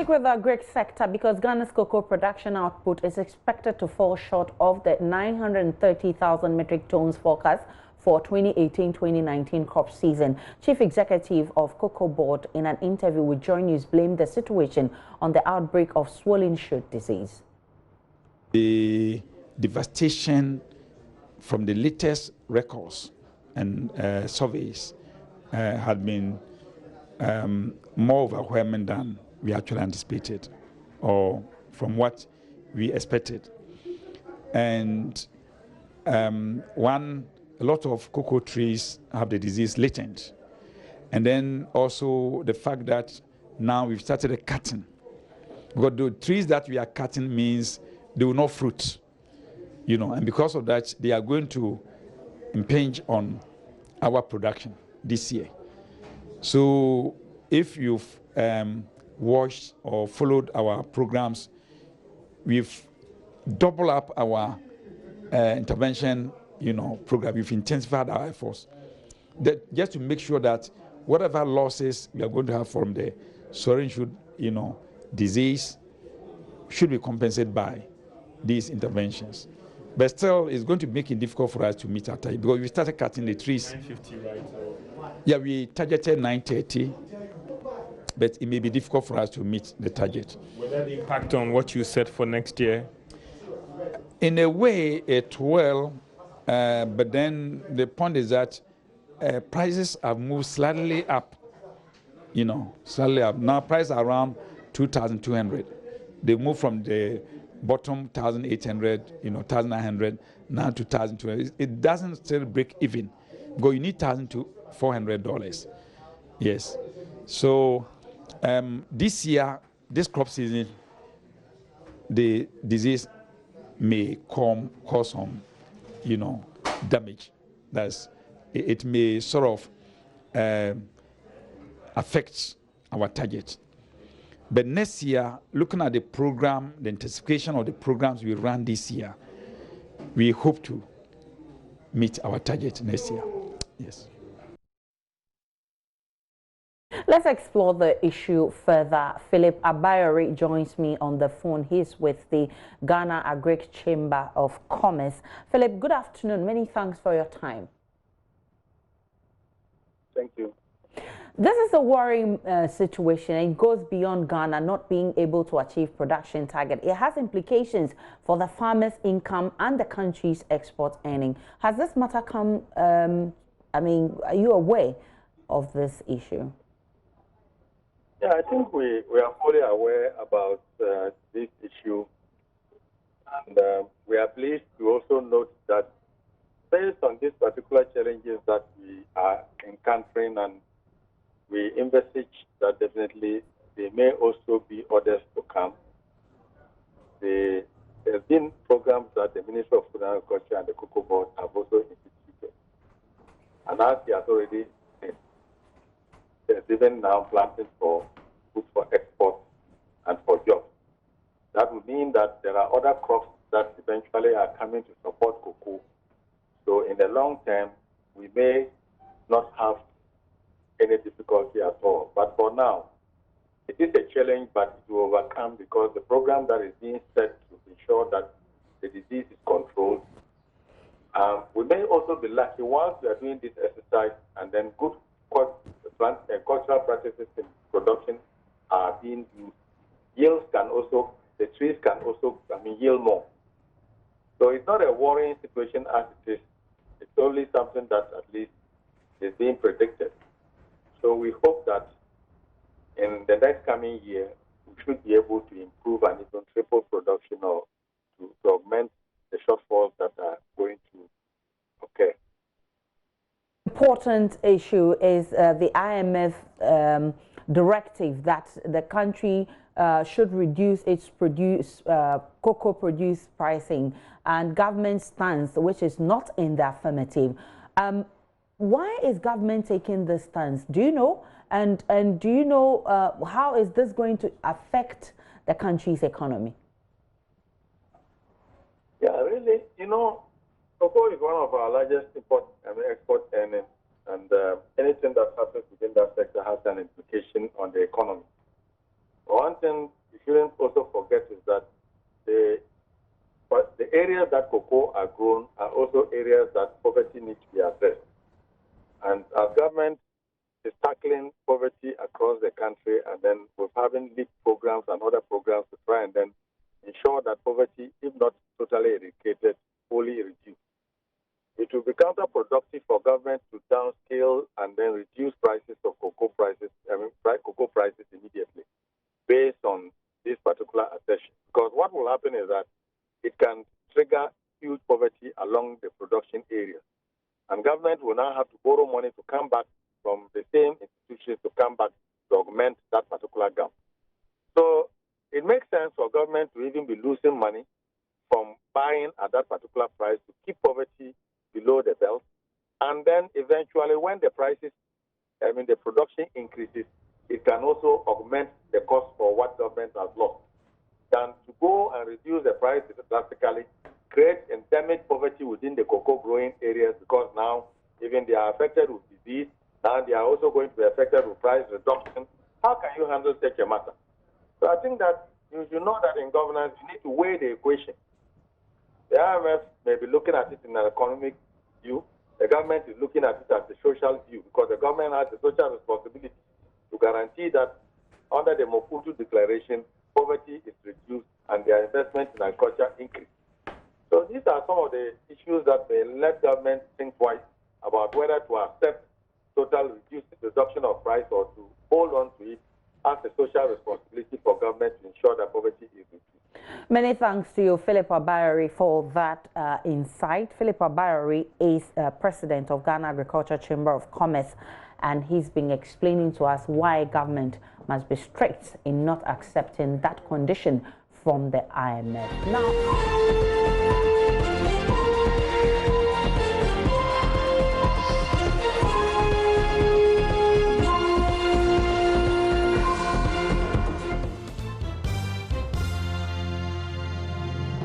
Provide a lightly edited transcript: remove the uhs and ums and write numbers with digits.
stick with the agri sector because Ghana's cocoa production output is expected to fall short of the 930,000 metric tons forecast for 2018-2019 crop season. Chief Executive of COCOBOD, in an interview with JoyNews, blamed the situation on the outbreak of swollen shoot disease. The devastation from the latest records and surveys had been more overwhelming than we actually anticipated or from what we expected. And a lot of cocoa trees have the disease latent. And then also the fact that now we've started cutting. Because the trees that we are cutting means they will not fruit, and because of that, they are going to impinge on our production this year. So if you've watched or followed our programs, we've doubled up our intervention, program. We've intensified our efforts just to make sure that whatever losses we are going to have from the swollen shoot, disease should be compensated by these interventions. But still, it's going to make it difficult for us to meet our target because we started cutting the trees. 950, right? Yeah, we targeted 930, but it may be difficult for us to meet the target. Will that impact on what you set for next year? In a way, it will, but then the point is that prices have moved slightly up, slightly up. Now prices are around 2,200. They moved from the bottom 1,800, 1,900, now to 1,200. It doesn't still break even, because you need $1,000 to $400. Yes. So this year, this crop season, the disease may cause some, damage. It may sort of affect our target. But next year, looking at the program, the intensification of the programs we ran this year, we hope to meet our target next year. Yes. Let's explore the issue further. Philip Abayori joins me on the phone. He's with the Ghana Agri Chamber of Commerce. Philip, good afternoon. Many thanks for your time. Thank you. This is a worrying situation. It goes beyond Ghana not being able to achieve production target. It has implications for the farmers' income and the country's export earning. Has this matter come, are you aware of this issue? Yeah, I think we are fully aware about this issue. And we are pleased to also note that based on these particular challenges that we are encountering, and we envisage that definitely there may also be others to come. There have been programs that the Ministry of Food and Agriculture and the COCOBOD have also instituted. And as he has already said, there's even now planting for food for export and for jobs. That would mean that there are other crops that eventually are coming to support cocoa. So in the long term, we may not have any difficulty at all. But for now, it is a challenge, but it will overcome because the program that is being set to ensure that the disease is controlled. We may also be lucky once we are doing this exercise and then good cultural practices in production are being used. Yields can also, the trees can also, yield more. So it's not a worrying situation as it is. It's only something that at least is being predicted. So we hope that in the next coming year, we should be able to improve and even triple production or to augment the shortfalls that are going to occur. Important issue is the IMF directive that the country should reduce its cocoa produce pricing, and government stance, which is not in the affirmative. Why is government taking this stance? Do you know? And do you know how is this going to affect the country's economy? Yeah, really, cocoa is one of our largest export earnings, and anything that happens within that sector has an implication on the economy. One thing you shouldn't also forget is that the areas that cocoa are grown are also areas that poverty needs to be addressed. And our government is tackling poverty across the country, and then we're having LEAP programs and other programs to try and then ensure that poverty, if not totally eradicated, fully reduced. It will be counterproductive for government to downscale and then reduce prices of cocoa prices immediately based on this particular assertion. Because what will happen is that it can trigger huge poverty along the production areas. And government will now have to borrow money to come back from the same institutions to come back to augment that particular gap. So it makes sense for government to even be losing money from buying at that particular price to keep poverty below the belt. And then eventually when the prices, the production increases, it can also augment the cost for what government has lost. Than to go and reduce the price drastically, create endemic poverty within the cocoa growing areas, because now even they are affected with disease, now they are also going to be affected with price reduction. How can you handle such a matter? So I think that you should know that in governance, you need to weigh the equation. The IMF may be looking at it in an economic view. The government is looking at it as a social view, because the government has a social responsibility to guarantee that under the Mobutu Declaration, poverty is reduced and their investment in agriculture increase. So these are some of the issues that may let government think twice about whether to accept total reduction of price or to hold on to it as a social responsibility for government to ensure that poverty is reduced. Many thanks to you, Philip Abayori, for that insight. Philip Abayori is president of Ghana Agriculture Chamber of Commerce, and he's been explaining to us why government must be strict in not accepting that condition from the IMF. Now.